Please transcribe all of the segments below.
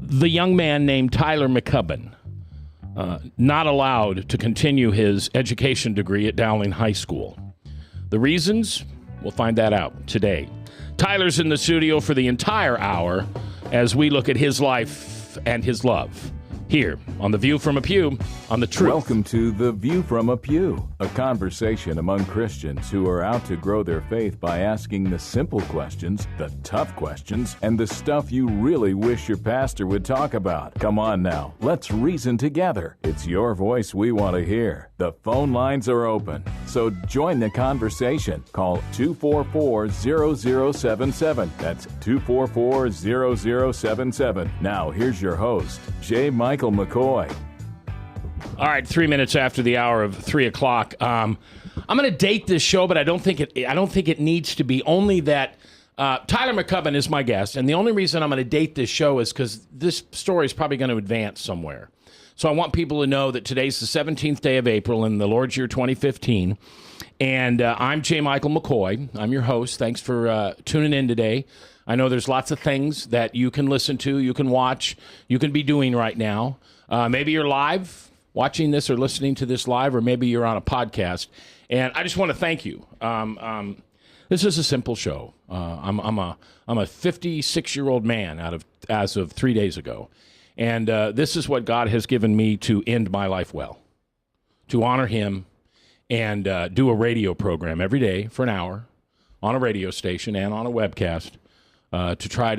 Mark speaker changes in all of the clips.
Speaker 1: the young man named Tyler McCubbin, not allowed to continue his education degree at Dowling High School. The reasons? We'll find that out today. Tyler's in the studio for the entire hour as we look at his life and his love. Here on The View from a Pew on The Truth.
Speaker 2: Welcome to The View from a Pew, a conversation among Christians who are out to grow their faith by asking the simple questions, the tough questions, and the stuff you really wish your pastor would talk about. Come on now, let's reason together. It's your voice we want to hear. The phone lines are open, so join the conversation. Call 244-0077. That's 244-0077. Now, here's your host, J. Michael McCoy.
Speaker 1: All right, 3 minutes after the hour of 3 o'clock. I'm going to date this show, but I don't think it needs to be. Only that Tyler McCubbin is my guest, and the only reason I'm going to date this show is because this story is probably going to advance somewhere. So I want people to know that today's the 17th day of April in the Lord's year 2015, and I'm J. Michael McCoy. I'm your host. Thanks for tuning in today. I know there's lots of things that you can listen to, you can watch, you can be doing right now. Maybe you're live watching this or listening to this live, or maybe you're on a podcast. And I just want to thank you. This is a simple show. I'm a 56-year-old man as of 3 days ago. And this is what God has given me to end my life well, to honor him and do a radio program every day for an hour on a radio station and on a webcast. To try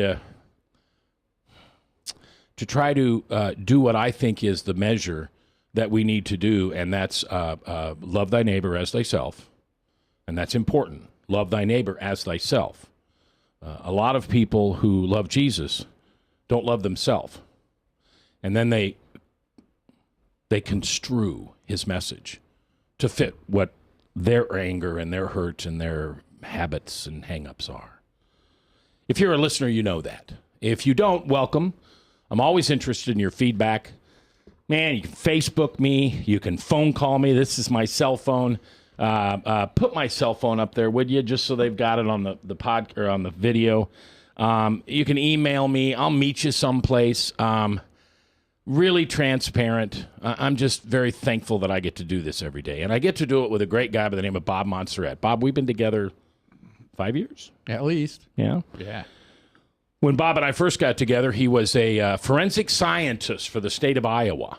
Speaker 1: to do what I think is the measure that we need to do, and that's love thy neighbor as thyself, and that's important. Love thy neighbor as thyself. A lot of people who love Jesus don't love themselves, and then they construe his message to fit what their anger and their hurt and their habits and hang-ups are. If you're a listener, you know that. If you don't, welcome. I'm always interested in your feedback. Man, you can Facebook me. You can phone call me. This is my cell phone. Put my cell phone up there, would you, just so they've got it on the pod or on the video. You can email me. I'll meet you someplace. Really transparent. I'm just very thankful that I get to do this every day. And I get to do it with a great guy by the name of Bob Montserrat. Bob, we've been together 5 years?
Speaker 3: At least.
Speaker 1: Yeah?
Speaker 3: Yeah.
Speaker 1: When Bob and I first got together, he was a forensic scientist for the state of Iowa.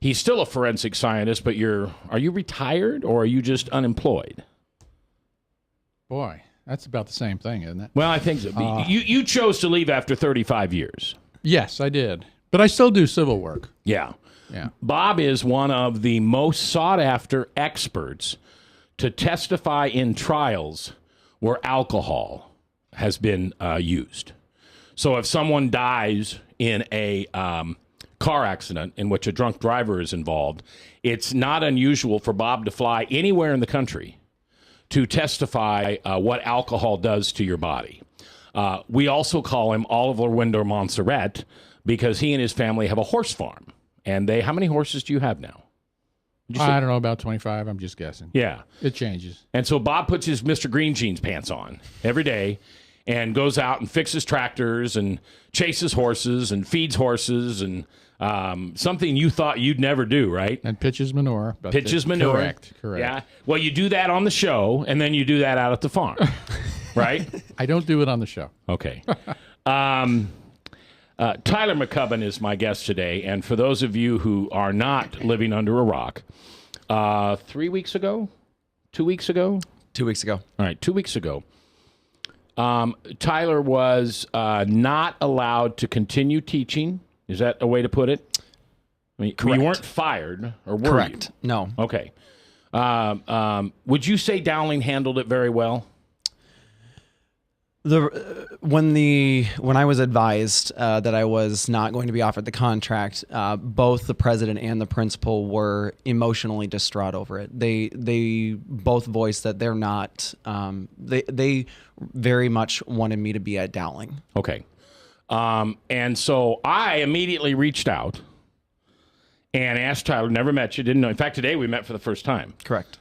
Speaker 1: He's still a forensic scientist, but are you retired or are you just unemployed?
Speaker 3: Boy, that's about the same thing, isn't it?
Speaker 1: Well, I think so. You chose to leave after 35 years.
Speaker 3: Yes, I did. But I still do civil work.
Speaker 1: Yeah.
Speaker 3: Yeah.
Speaker 1: Bob is one of the most sought-after experts to testify in trials where alcohol has been used. So if someone dies in a car accident in which a drunk driver is involved, it's not unusual for Bob to fly anywhere in the country to testify what alcohol does to your body. We also call him Oliver Wendell Montserrat because he and his family have a horse farm. And how many horses do you have now?
Speaker 3: I don't know, about 25. I'm just guessing.
Speaker 1: Yeah.
Speaker 3: It changes.
Speaker 1: And so Bob puts his Mr. Green Jeans pants on every day and goes out and fixes tractors and chases horses and feeds horses and something you thought you'd never do, right?
Speaker 3: And pitches manure.
Speaker 1: Pitches manure.
Speaker 3: Correct.
Speaker 1: Yeah. Well, you do that on the show, and then you do that out at the farm, right?
Speaker 3: I don't do it on the show.
Speaker 1: Okay. Tyler McCubbin is my guest today, and for those of you who are not living under a rock, 3 weeks ago? 2 weeks ago?
Speaker 4: 2 weeks ago.
Speaker 1: All right, 2 weeks ago. Tyler was not allowed to continue teaching. Is that a way to put it? I mean,
Speaker 4: Correct.
Speaker 1: You weren't fired, or were
Speaker 4: Correct.
Speaker 1: you?
Speaker 4: No.
Speaker 1: Okay. Would you say Dowling handled it very well?
Speaker 4: When I was advised that I was not going to be offered the contract, both the president and the principal were emotionally distraught over it. They both voiced that they're not. They very much wanted me to be at Dowling.
Speaker 1: Okay, and so I immediately reached out and asked Tyler. Never met you, didn't know. In fact, today we met for the first time.
Speaker 4: Correct.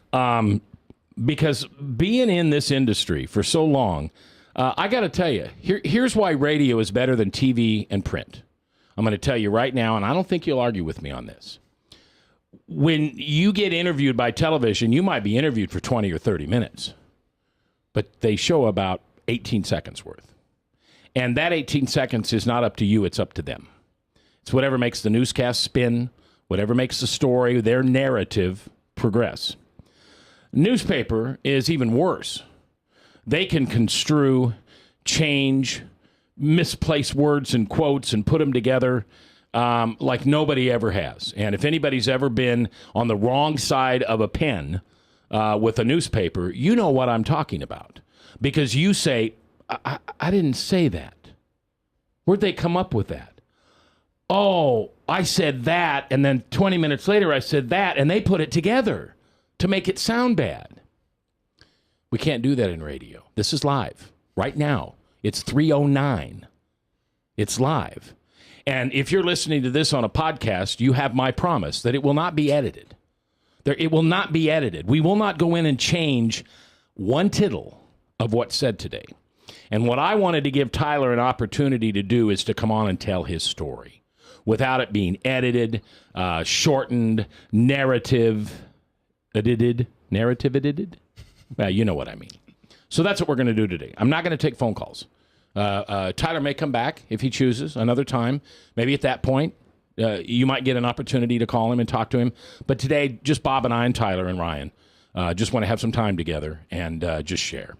Speaker 1: Because being in this industry for so long. I got to tell you, here's why radio is better than TV and print. I'm going to tell you right now, and I don't think you'll argue with me on this. When you get interviewed by television, you might be interviewed for 20 or 30 minutes, but they show about 18 seconds worth. And that 18 seconds is not up to you, it's up to them. It's whatever makes the newscast spin, whatever makes the story, their narrative progress. Newspaper is even worse. They can construe, change, misplace words and quotes and put them together like nobody ever has. And if anybody's ever been on the wrong side of a pen with a newspaper, you know what I'm talking about. Because you say, I didn't say that. Where'd they come up with that? Oh, I said that, and then 20 minutes later I said that, and they put it together to make it sound bad. We can't do that in radio. This is live. Right now, it's 3:09. It's live. And if you're listening to this on a podcast, you have my promise that it will not be edited. It will not be edited. We will not go in and change one tittle of what's said today. And what I wanted to give Tyler an opportunity to do is to come on and tell his story without it being edited, shortened, narrative edited. Well, you know what I mean. So that's what we're going to do today. I'm not going to take phone calls. Tyler may come back if he chooses another time. Maybe at that point, you might get an opportunity to call him and talk to him. But today, just Bob and I and Tyler and Ryan just want to have some time together and just share.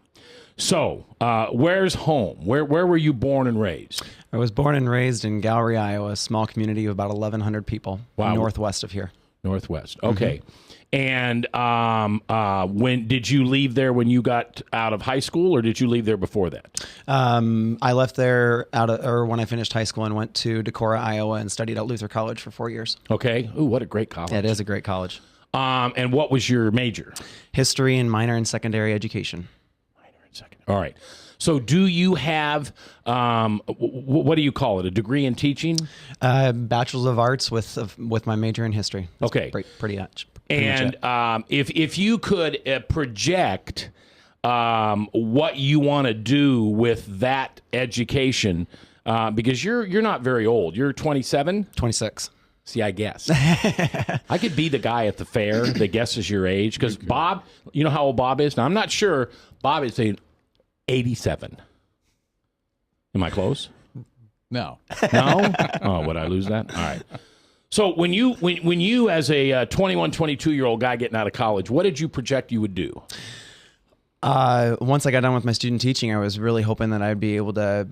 Speaker 1: So, where's home? Where were you born and raised?
Speaker 4: I was born and raised in Gallery, Iowa, a small community of about 1,100 people.
Speaker 1: Wow.
Speaker 4: Northwest of here.
Speaker 1: Northwest. Okay. And when did you leave there when you got out of high school, or did you leave there before that?
Speaker 4: I left there when I finished high school and went to Decorah, Iowa, and studied at Luther College for 4 years.
Speaker 1: Okay. Ooh, what a great college.
Speaker 4: It is a great college.
Speaker 1: And what was your major?
Speaker 4: History and minor in secondary education.
Speaker 1: All right. So do you have, what do you call it, a degree in teaching?
Speaker 4: Bachelor's of Arts with my major in history. That's
Speaker 1: okay.
Speaker 4: Pretty much.
Speaker 1: And if you could project what you want to do with that education, because you're not very old. You're 27?
Speaker 4: 26.
Speaker 1: See, I guess. I could be the guy at the fair that guesses your age, because Bob, you know how old Bob is? Now, I'm not sure. Bob is saying 87. Am I close?
Speaker 3: No.
Speaker 1: No? Oh, would I lose that? All right. So when you as a 21, 22-year-old guy getting out of college, what did you project you would do?
Speaker 4: Once I got done with my student teaching, I was really hoping that I'd be able to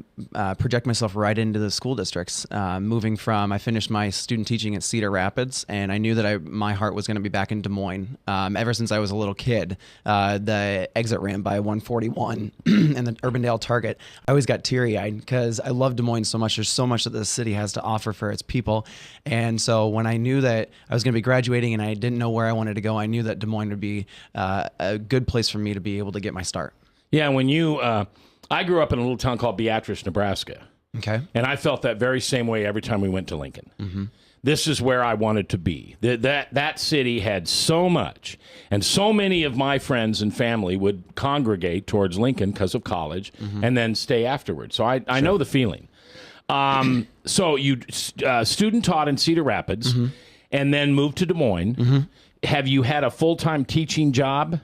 Speaker 4: project myself right into the school districts. I finished my student teaching at Cedar Rapids, and I knew that my heart was going to be back in Des Moines. Ever since I was a little kid, the exit ramp by 141 and the Urbandale Target, I always got teary-eyed because I love Des Moines so much. There's so much that the city has to offer for its people. And so when I knew that I was going to be graduating and I didn't know where I wanted to go, I knew that Des Moines would be a good place for me to be able to get my start.
Speaker 1: Yeah, when I grew up in a little town called Beatrice, Nebraska.
Speaker 4: Okay.
Speaker 1: And I felt that very same way every time we went to Lincoln. Mm-hmm. This is where I wanted to be. That city had so much, and so many of my friends and family would congregate towards Lincoln because of college, and then stay afterwards. So I know the feeling. So you student taught in Cedar Rapids, and then moved to Des Moines. Have you had a full-time teaching job?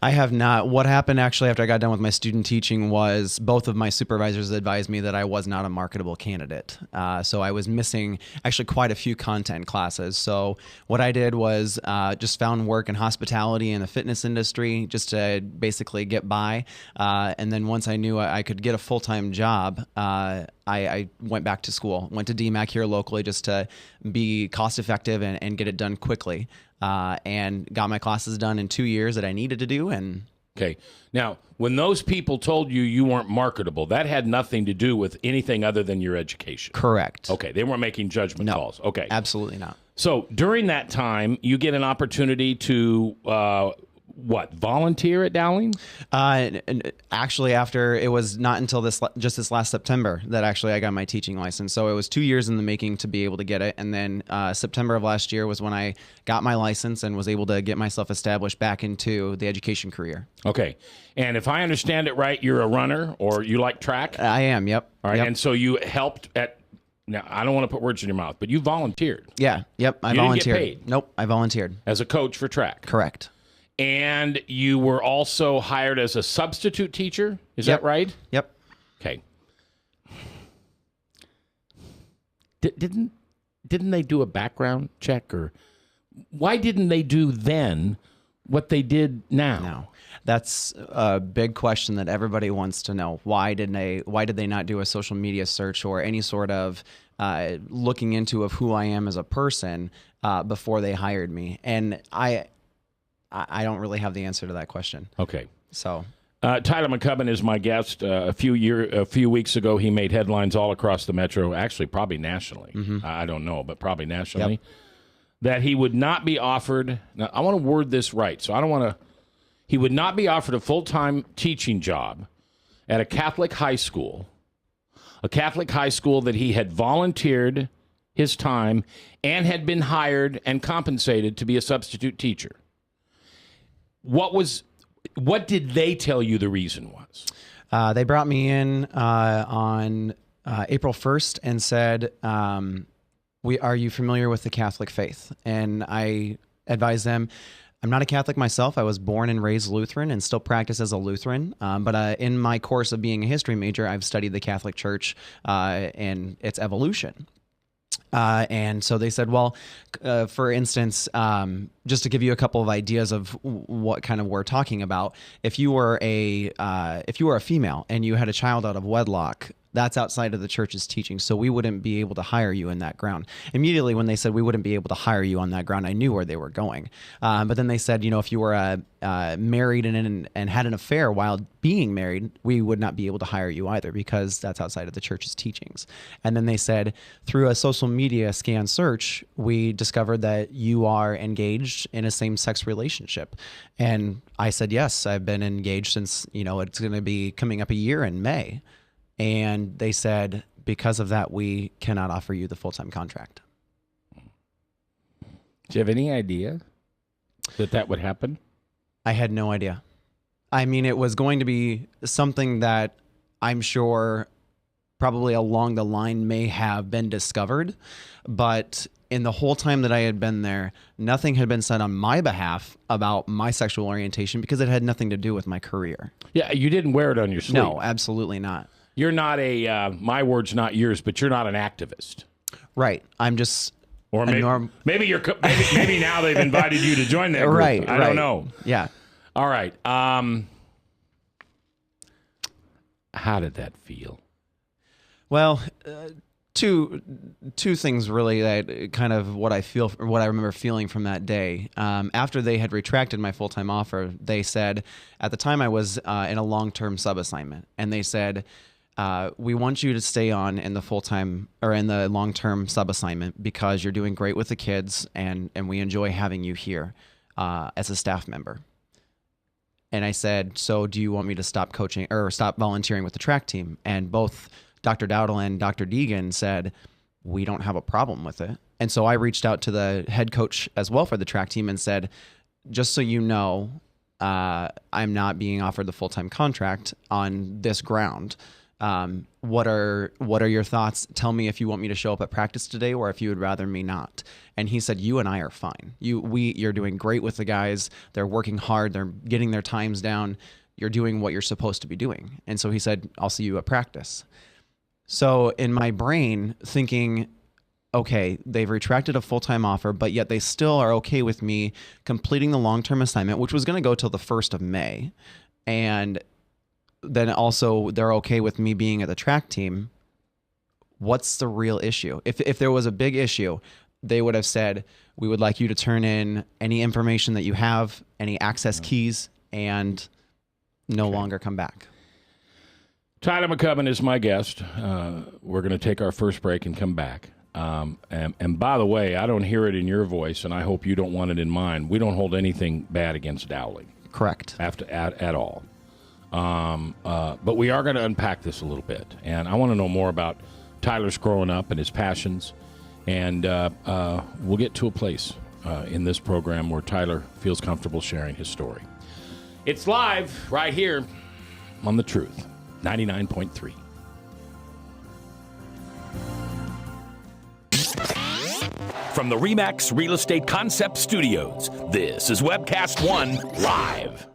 Speaker 4: I have not. What happened actually after I got done with my student teaching was both of my supervisors advised me that I was not a marketable candidate. So I was missing actually quite a few content classes. So what I did was just found work in hospitality and the fitness industry just to basically get by. And then once I knew I could get a full-time job, I went back to school, went to DMAC here locally just to be cost effective and get it done quickly. And got my classes done in 2 years that I needed to do. And
Speaker 1: okay. Now, when those people told you weren't marketable, that had nothing to do with anything other than your education.
Speaker 4: Correct.
Speaker 1: Okay. They weren't making judgment calls. Okay.
Speaker 4: Absolutely not.
Speaker 1: So during that time, you get an opportunity to volunteer at Dowling?
Speaker 4: And actually, after it was not until this last September that actually I got my teaching license. So it was 2 years in the making to be able to get it. And then September of last year was when I got my license and was able to get myself established back into the education career.
Speaker 1: Okay. And if I understand it right, you're a runner or you like track?
Speaker 4: I am, yep.
Speaker 1: All right.
Speaker 4: Yep.
Speaker 1: And so you helped at now I don't want to put words in your mouth, but you volunteered
Speaker 4: Yeah. Yep. I
Speaker 1: You didn't get
Speaker 4: volunteered.
Speaker 1: paid?
Speaker 4: Nope. I volunteered.
Speaker 1: as a coach for track.
Speaker 4: Correct.
Speaker 1: And you were also hired as a substitute teacher. Is
Speaker 4: Yep.
Speaker 1: that right?
Speaker 4: Yep.
Speaker 1: Okay. Didn't they do a background check, or why didn't they do then what they did now?
Speaker 4: No. That's a big question that everybody wants to know. Why did they not do a social media search or any sort of looking into of who I am as a person before they hired me? And I don't really have the answer to that question.
Speaker 1: Okay.
Speaker 4: So
Speaker 1: Tyler McCubbin is my guest. A few weeks ago, he made headlines all across the metro. Actually, probably nationally. I don't know, but probably nationally.
Speaker 4: Yep.
Speaker 1: That he would not be offered. Now, I want to word this right, so I don't want to. He would not be offered a full-time teaching job at a Catholic high school that he had volunteered his time and had been hired and compensated to be a substitute teacher. What did they tell you the reason was?
Speaker 4: they brought me in on April 1st and said, are you familiar with the Catholic faith? And I advised them, I'm not a Catholic myself. I was born and raised Lutheran and still practice as a Lutheran. But in my course of being a history major, I've studied the Catholic Church and its evolution. And so they said, well, for instance, just to give you a couple of ideas of what kind of we're talking about, if you were a female and you had a child out of wedlock, that's outside of the church's teaching. So we wouldn't be able to hire you in that ground. Immediately when they said we wouldn't be able to hire you on that ground, I knew where they were going. But then they said, if you were married and had an affair while being married, we would not be able to hire you either because that's outside of the church's teachings. And then they said, through a social media scan search, we discovered that you are engaged in a same-sex relationship. And I said, yes, I've been engaged since, it's going to be coming up a year in May. And they said, because of that, we cannot offer you the full-time contract.
Speaker 1: Do you have any idea that would happen?
Speaker 4: I had no idea. I mean, it was going to be something that I'm sure probably along the line may have been discovered, but in the whole time that I had been there, nothing had been said on my behalf about my sexual orientation because it had nothing to do with my career.
Speaker 1: Yeah, you didn't wear it on your sleeve.
Speaker 4: No, absolutely not.
Speaker 1: You're not my words, not yours, but you're not an activist.
Speaker 4: Right. I'm just
Speaker 1: or maybe you're maybe now they've invited you to join that group.
Speaker 4: Right.
Speaker 1: I don't know.
Speaker 4: Yeah.
Speaker 1: All right. How did that feel?
Speaker 4: Well, two things really that kind of what I remember feeling from that day. After they had retracted my full-time offer, they said at the time I was in a long-term sub-assignment, and they said, we want you to stay on in the full-time or in the long-term sub-assignment because you're doing great with the kids and we enjoy having you here as a staff member. And I said, so do you want me to stop coaching or stop volunteering with the track team? And both Dr. Dowdle and Dr. Deegan said, we don't have a problem with it. And so I reached out to the head coach as well for the track team and said, just so you know, I'm not being offered the full-time contract on this ground. What are your thoughts? Tell me if you want me to show up at practice today or if you would rather me not. And he said, you and I are fine. You're doing great with the guys. They're working hard. They're getting their times down. You're doing what you're supposed to be doing. And so he said, I'll see you at practice. So in my brain thinking, okay, they've retracted a full-time offer, but yet they still are okay with me completing the long-term assignment, which was going to go till the 1st of May. And then also they're okay with me being at the track team. What's the real issue? If there was a big issue, they would have said, we would like you to turn in any information that you have, any access keys, and no longer come back.
Speaker 1: Tyler McCubbin is my guest. We're going to take our first break and come back. And by the way, I don't hear it in your voice, and I hope you don't want it in mine. We don't hold anything bad against Dowling.
Speaker 4: Correct.
Speaker 1: At all. But we are going to unpack this a little bit. And I want to know more about Tyler's growing up and his passions. And we'll get to a place in this program where Tyler feels comfortable sharing his story. It's live right here on The Truth, 99.3.
Speaker 5: From the RE/MAX Real Estate Concept Studios, this is Webcast One Live.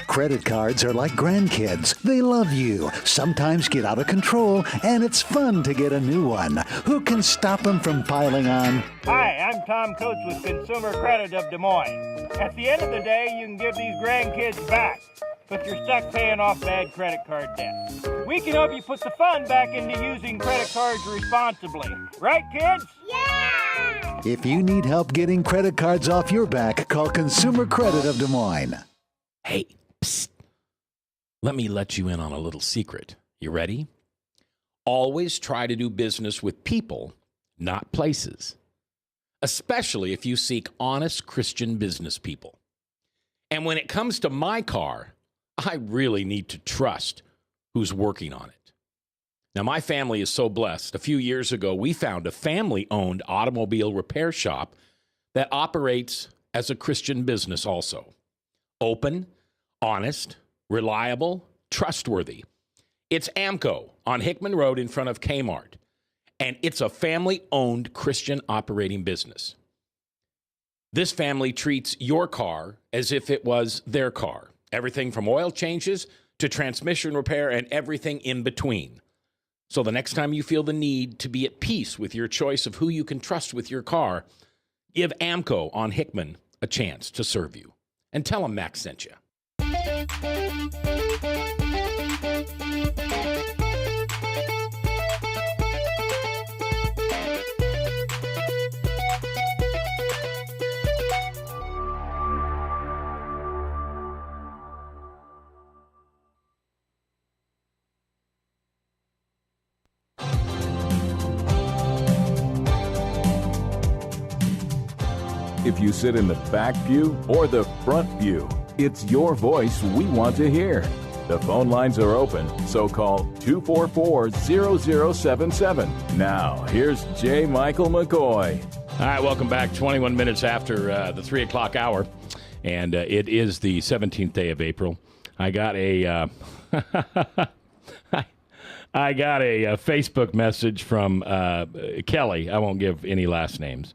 Speaker 6: Credit cards are like grandkids. They love you, sometimes get out of control, and it's fun to get a new one. Who can stop them from piling on?
Speaker 7: Hi, I'm Tom Coates with Consumer Credit of Des Moines. At the end of the day, you can give these grandkids back, but you're stuck paying off bad credit card debt. We can help you put the fun back into using credit cards responsibly. Right, kids?
Speaker 6: Yeah! If you need help getting credit cards off your back, call Consumer Credit of Des Moines.
Speaker 1: Hey, psst. Let me let you in on a little secret. You ready? Always try to do business with people, not places. Especially if you seek honest Christian business people. And when it comes to my car, I really need to trust who's working on it. Now, my family is so blessed. A few years ago, we found a family-owned automobile repair shop that operates as a Christian business also. Open, honest, reliable, trustworthy. It's AMCO on Hickman Road in front of Kmart, and it's a family-owned Christian operating business. This family treats your car as if it was their car. Everything from oil changes to transmission repair and everything in between. So the next time you feel the need to be at peace with your choice of who you can trust with your car, give AMCO on Hickman a chance to serve you. And tell them Max sent you.
Speaker 2: If you sit in the back pew or the front pew, it's your voice we want to hear. The phone lines are open, so call 244-0077. Now, here's J. Michael McCoy.
Speaker 1: All right, welcome back. 21 minutes after the 3 o'clock hour, and it is the 17th day of April. I got a I got a Facebook message from Kelly. I won't give any last names.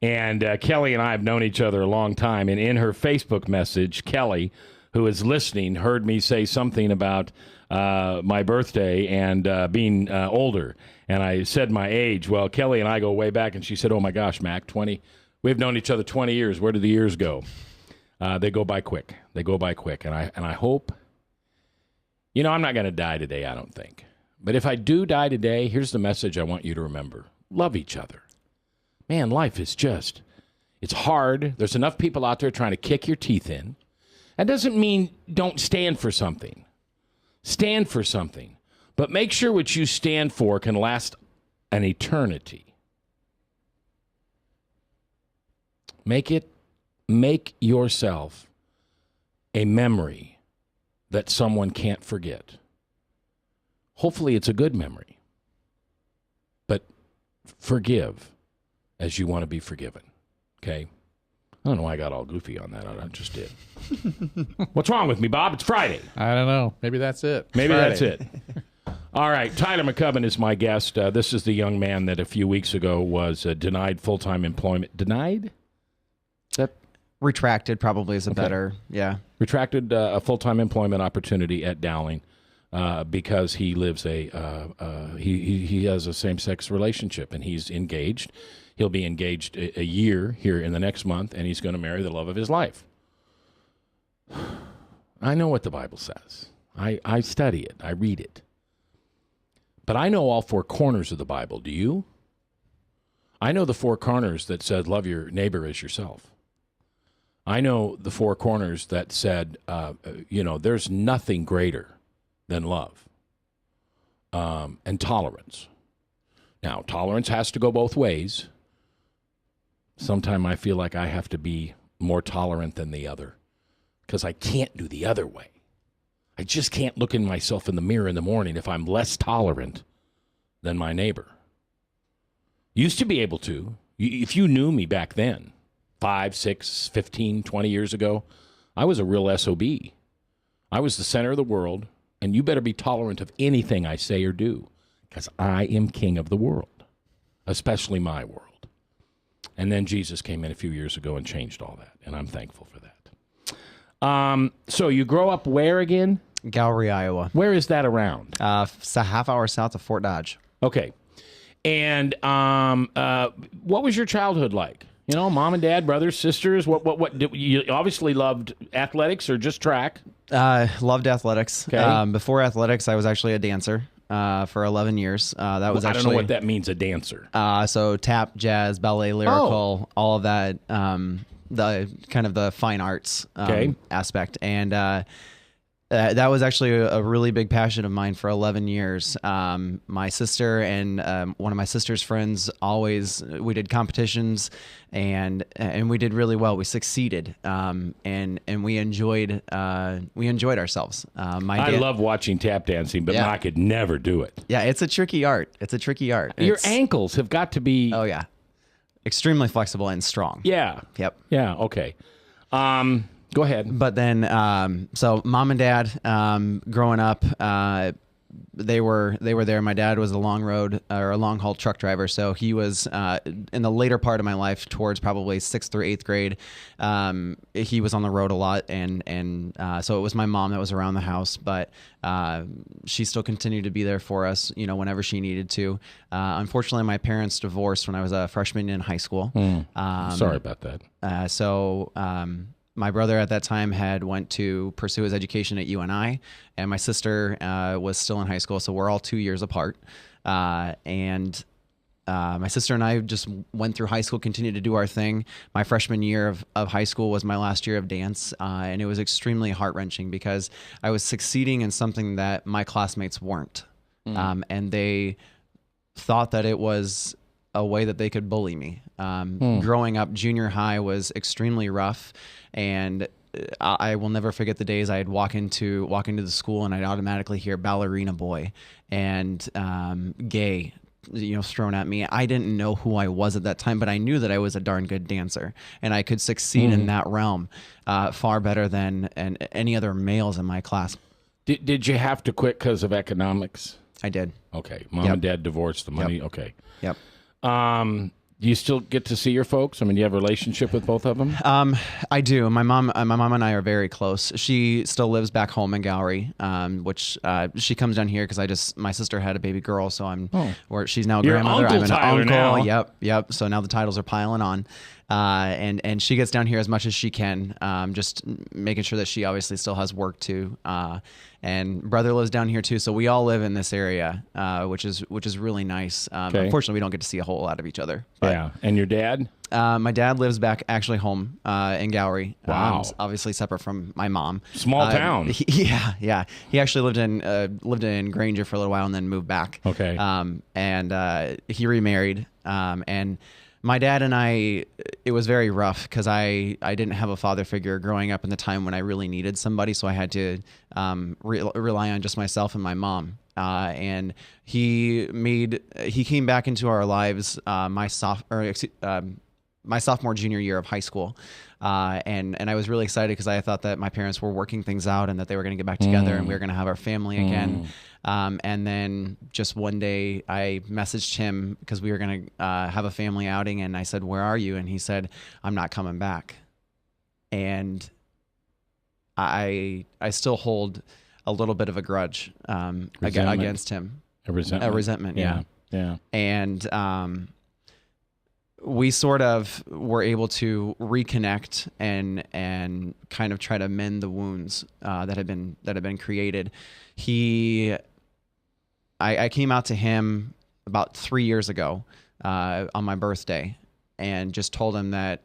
Speaker 1: And Kelly and I have known each other a long time. And in her Facebook message, Kelly, who is listening, heard me say something about my birthday and being older. And I said my age. Well, Kelly and I go way back. And she said, oh, my gosh, Mac, 20. We've known each other 20 years. Where do the years go? They go by quick. They go by quick. And I hope, you know, I'm not going to die today, I don't think. But if I do die today, here's the message I want you to remember. Love each other. Man, life is just, it's hard. There's enough people out there trying to kick your teeth in. That doesn't mean don't stand for something. Stand for something. But make sure what you stand for can last an eternity. Make yourself a memory that someone can't forget. Hopefully it's a good memory. But forgive as you want to be forgiven, okay? I don't know why I got all goofy on that. I just did. What's wrong with me, Bob? It's Friday.
Speaker 3: I don't know. Maybe that's it.
Speaker 1: Maybe that's it. All right, Tyler McCubbin is my guest. This is the young man that a few weeks ago was denied full-time employment. Denied? That
Speaker 4: Retracted probably is a better, yeah.
Speaker 1: Retracted a full-time employment opportunity at Dowling because he lives he has a same-sex relationship, and he's engaged. He'll be engaged a year here in the next month, and he's going to marry the love of his life. I know what the Bible says. I study it. I read it. But I know all four corners of the Bible. Do you? I know the four corners that said, love your neighbor as yourself. I know the four corners that said, there's nothing greater than love and tolerance. Now, tolerance has to go both ways. Sometimes I feel like I have to be more tolerant than the other because I can't do the other way. I just can't look in myself in the mirror in the morning if I'm less tolerant than my neighbor. Used to be able to. If you knew me back then, 5, 6, 15, 20 years ago, I was a real SOB. I was the center of the world, and you better be tolerant of anything I say or do because I am king of the world, especially my world. And then Jesus came in a few years ago and changed all that, and I'm thankful for that. So you grow up where again?
Speaker 4: Gallery, Iowa.
Speaker 1: Where is that around?
Speaker 4: It's a half hour south of Fort Dodge.
Speaker 1: Okay. And what was your childhood like? You know, mom and dad, brothers, sisters. What you obviously loved athletics or just track?
Speaker 4: Loved athletics.
Speaker 1: Okay.
Speaker 4: Before athletics, I was actually a dancer for 11 years. That was
Speaker 1: I
Speaker 4: actually,
Speaker 1: don't know what that means, a dancer.
Speaker 4: So tap, jazz, ballet, lyrical, all of that. The kind of the fine arts aspect, and that was actually a really big passion of mine for 11 years. My sister and one of my sister's friends we did competitions, and we did really well. We succeeded, and we enjoyed ourselves. I
Speaker 1: love watching tap dancing, but I could never do it.
Speaker 4: Yeah, it's a tricky art.
Speaker 1: Your ankles have got to be.
Speaker 4: Oh yeah, extremely flexible and strong.
Speaker 1: Yeah.
Speaker 4: Yep.
Speaker 1: Yeah. Okay. Go ahead.
Speaker 4: But then, so mom and dad, growing up, they were there. My dad was a long haul truck driver, so he was in the later part of my life, towards probably 6th or 8th grade. He was on the road a lot, and so it was my mom that was around the house, but she still continued to be there for us, whenever she needed to. Unfortunately, my parents divorced when I was a freshman in high school.
Speaker 1: Sorry about that.
Speaker 4: So my brother at that time had went to pursue his education at UNI, and my sister was still in high school, so we're all 2 years apart. And my sister and I just went through high school, continued to do our thing. My freshman year of high school was my last year of dance, and it was extremely heart-wrenching because I was succeeding in something that my classmates weren't. And they thought that it was a way that they could bully me. Growing up, junior high was extremely rough, and I will never forget the days I'd walk into the school and I'd automatically hear ballerina boy and gay, thrown at me. I didn't know who I was at that time, but I knew that I was a darn good dancer and I could succeed in that realm far better than any other males in my class.
Speaker 1: Did you have to quit because of economics?
Speaker 4: I did.
Speaker 1: Okay. Mom and dad divorced, the money.
Speaker 4: Yep.
Speaker 1: Okay.
Speaker 4: Yep.
Speaker 1: Do you still get to see your folks? I mean, do you have a relationship with both of them?
Speaker 4: I do. My mom and I are very close. She still lives back home in Gowrie, which she comes down here because my sister had a baby girl, so she's now a grandmother. I'm an
Speaker 1: Tyler
Speaker 4: uncle.
Speaker 1: now.
Speaker 4: Yep. So now the titles are piling on. And she gets down here as much as she can, just making sure that she obviously still has work too. And brother lives down here too, so we all live in this area, which is really nice. Unfortunately, we don't get to see a whole lot of each other. But,
Speaker 1: yeah. And your dad?
Speaker 4: My dad lives back actually home in Gowrie.
Speaker 1: Wow.
Speaker 4: Obviously separate from my mom.
Speaker 1: Small town.
Speaker 4: Yeah. He actually lived in Granger for a little while and then moved back.
Speaker 1: Okay.
Speaker 4: And he remarried. And my dad and I, it was very rough because I didn't have a father figure growing up in the time when I really needed somebody, so I had to rely on just myself and my mom. And he came back into our lives my sophomore junior year of high school, and I was really excited because I thought that my parents were working things out and that they were going to get back together and we were going to have our family again. And then just one day I messaged him because we were going to have a family outing, and I said, "Where are you?" And he said, "I'm not coming back." And I still hold a little bit of a grudge against him.
Speaker 1: A resentment.
Speaker 4: Yeah.
Speaker 1: Yeah.
Speaker 4: And we sort of were able to reconnect and kind of try to mend the wounds that had been created. I came out to him about 3 years ago on my birthday, and just told him that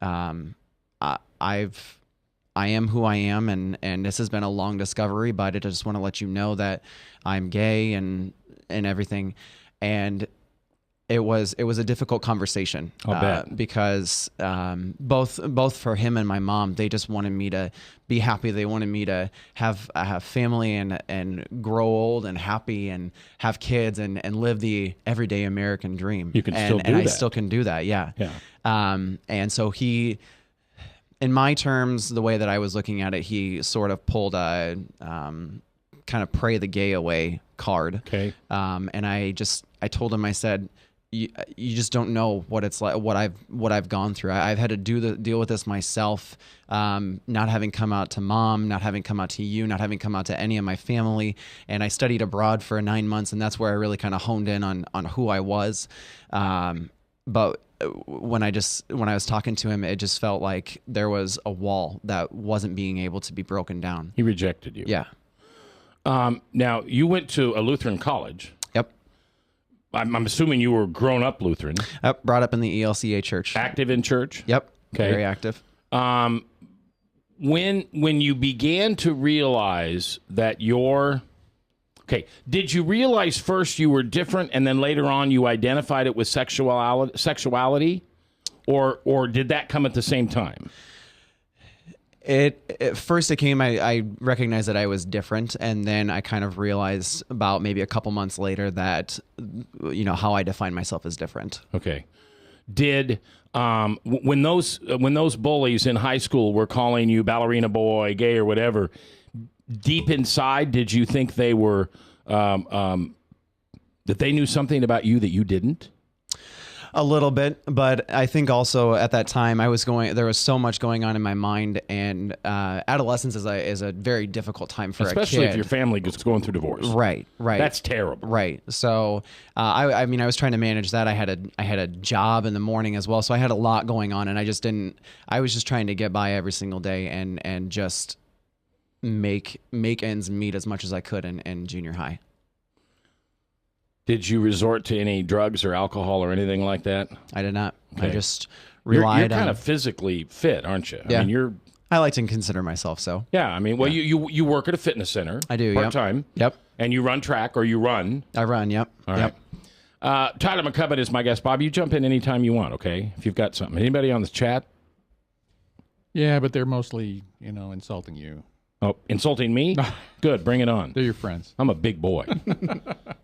Speaker 4: I am who I am, and this has been a long discovery, but I just want to let you know that I'm gay and everything. And it was a difficult conversation.
Speaker 1: I'll bet.
Speaker 4: Because both for him and my mom, they just wanted me to be happy. They wanted me to have family and grow old and happy and have kids and live the everyday American dream.
Speaker 1: You can still do
Speaker 4: and
Speaker 1: that.
Speaker 4: I still can do that. Yeah.
Speaker 1: Yeah.
Speaker 4: And so he, in my terms, the way that I was looking at it, he sort of pulled a kind of pray the gay away card.
Speaker 1: Okay.
Speaker 4: And I told him, I said, you just don't know what it's like, what I've gone through. I've had to deal with this myself, not having come out to mom, not having come out to you, not having come out to any of my family. And I studied abroad for 9 months, and that's where I really kind of honed in on who I was. But when I was talking to him, it just felt like there was a wall that wasn't being able to be broken down.
Speaker 1: He rejected you.
Speaker 4: Yeah.
Speaker 1: Now, you went to a Lutheran college.
Speaker 4: Yep.
Speaker 1: I'm assuming you were grown up Lutheran.
Speaker 4: Yep. Brought up in the ELCA church.
Speaker 1: Active in church?
Speaker 4: Yep.
Speaker 1: Okay.
Speaker 4: Very active.
Speaker 1: When you began to realize that did you realize first you were different and then later on you identified it with sexuality? Or did that come at the same time?
Speaker 4: First it came, I recognized that I was different, and then I kind of realized about maybe a couple months later that, how I define myself as different.
Speaker 1: Okay. Did when those bullies in high school were calling you ballerina boy, gay, or whatever, deep inside, did you think they were that they knew something about you that you didn't?
Speaker 4: A little bit, but I think also at that time there was so much going on in my mind, and adolescence is a very difficult time for
Speaker 1: especially
Speaker 4: a kid.
Speaker 1: if your family is going through divorce.
Speaker 4: Right.
Speaker 1: That's terrible.
Speaker 4: Right. So, I was trying to manage that. I had a job in the morning as well, so I had a lot going on, and I was just trying to get by every single day and just make ends meet as much as I could in junior high.
Speaker 1: Did you resort to any drugs or alcohol or anything like that?
Speaker 4: I did not.
Speaker 1: Okay.
Speaker 4: I just relied
Speaker 1: you're kind
Speaker 4: on.
Speaker 1: of physically fit, aren't you?
Speaker 4: Yeah.
Speaker 1: I mean,
Speaker 4: I like to consider myself so.
Speaker 1: Yeah, I mean, well, you work at a fitness center.
Speaker 4: I do,
Speaker 1: part time.
Speaker 4: Yep.
Speaker 1: And you run track or you run.
Speaker 4: I run. Yep.
Speaker 1: All right. Tyler McCubbin is my guest. Bob, you jump in anytime you want, okay? If you've got something. Anybody on the chat?
Speaker 3: Yeah, but they're mostly, insulting you.
Speaker 1: Oh, insulting me? Good, bring it on.
Speaker 3: They're your friends.
Speaker 1: I'm a big boy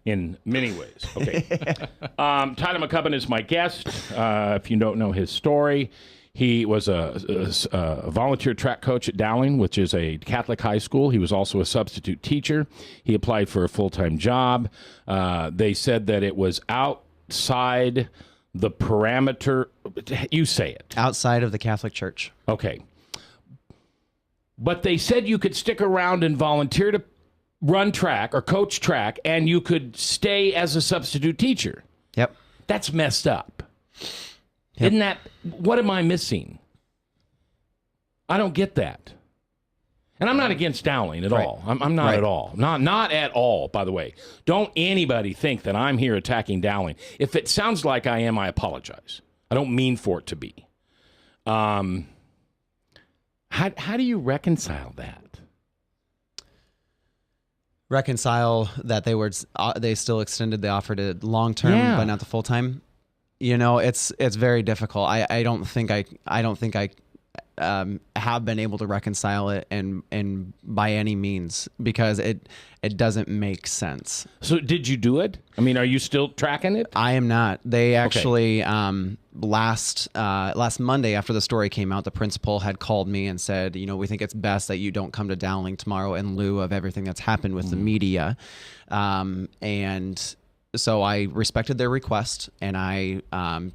Speaker 1: in many ways. Okay. Tyler McCubbin is my guest. If you don't know his story, he was a volunteer track coach at Dowling, which is a Catholic high school. He was also a substitute teacher. He applied for a full-time job. They said that it was outside the parameter. You say it.
Speaker 4: Outside of the Catholic Church.
Speaker 1: Okay. But they said you could stick around and volunteer to run track or coach track, and you could stay as a substitute teacher.
Speaker 4: Yep.
Speaker 1: That's messed up.
Speaker 4: Yep.
Speaker 1: Isn't that, what am I missing? I don't get that. And I'm not against Dowling at all. I'm not at all. Not at all, by the way. Don't anybody think that I'm here attacking Dowling. If it sounds like I am, I apologize. I don't mean for it to be. How do you reconcile that?
Speaker 4: Reconcile that they still extended the offer to long term, but not the full time. It's very difficult. I don't think I have been able to reconcile it and by any means, because it doesn't make sense.
Speaker 1: So did you do it? I mean, are you still tracking it?
Speaker 4: I am not. They actually last Monday after the story came out, the principal had called me and said, we think it's best that you don't come to Dowling tomorrow in lieu of everything that's happened with the media. And so I respected their request, and I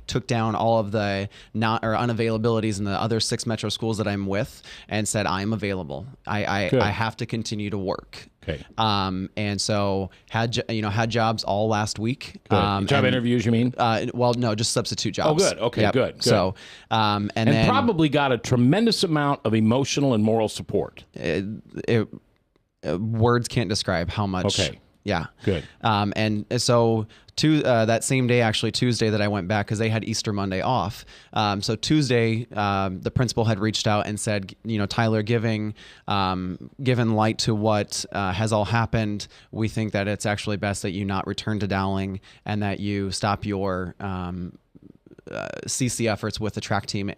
Speaker 4: took down all of the unavailabilities in the other 6 metro schools that I'm with, and said I'm available. I have to continue to work.
Speaker 1: Okay.
Speaker 4: And so had jobs all last week.
Speaker 1: Job interviews, you mean?
Speaker 4: Well, no, just substitute jobs.
Speaker 1: Oh, good. Okay,
Speaker 4: Yep.
Speaker 1: good.
Speaker 4: So, and then
Speaker 1: probably got a tremendous amount of emotional and moral support.
Speaker 4: Words can't describe how much.
Speaker 1: Okay.
Speaker 4: Yeah.
Speaker 1: Good.
Speaker 4: And so that same day, actually Tuesday, that I went back because they had Easter Monday off. So Tuesday, the principal had reached out and said, Tyler, given light to what has all happened, we think that it's actually best that you not return to Dowling and that you stop your CC efforts with the track team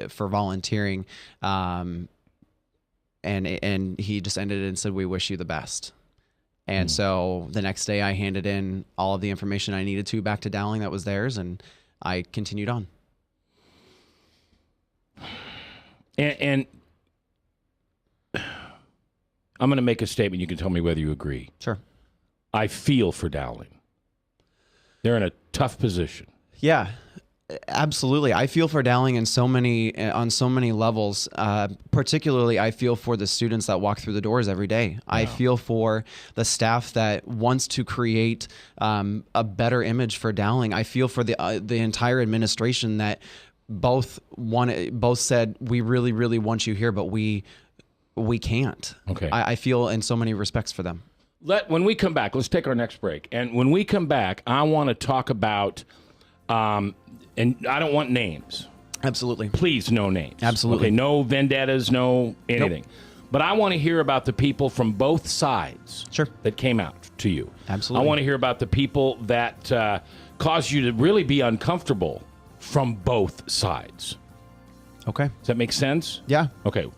Speaker 4: for volunteering. And he just ended it and said, we wish you the best. And so the next day I handed in all of the information I needed to back to Dowling that was theirs, and I continued on.
Speaker 1: And I'm going to make a statement. You can tell me whether you agree.
Speaker 4: Sure.
Speaker 1: I feel for Dowling. They're in a tough position.
Speaker 4: Yeah, absolutely. I feel for Dowling on so many levels. Particularly, I feel for the students that walk through the doors every day. Yeah. I feel for the staff that wants to create a better image for Dowling. I feel for the entire administration that both said, we really, really want you here, but we can't. Okay. I feel in so many respects for them.
Speaker 1: When we come back, let's take our next break. And when we come back, I want to talk about, and I don't want names.
Speaker 4: Absolutely.
Speaker 1: Please, no names.
Speaker 4: Absolutely.
Speaker 1: Okay, no vendettas, no anything. Nope. But I want to hear about the people from both sides that came out to you.
Speaker 4: Absolutely.
Speaker 1: I want to hear about the people that caused you to really be uncomfortable from both sides.
Speaker 4: Okay.
Speaker 1: Does that make sense?
Speaker 4: Yeah.
Speaker 1: Okay.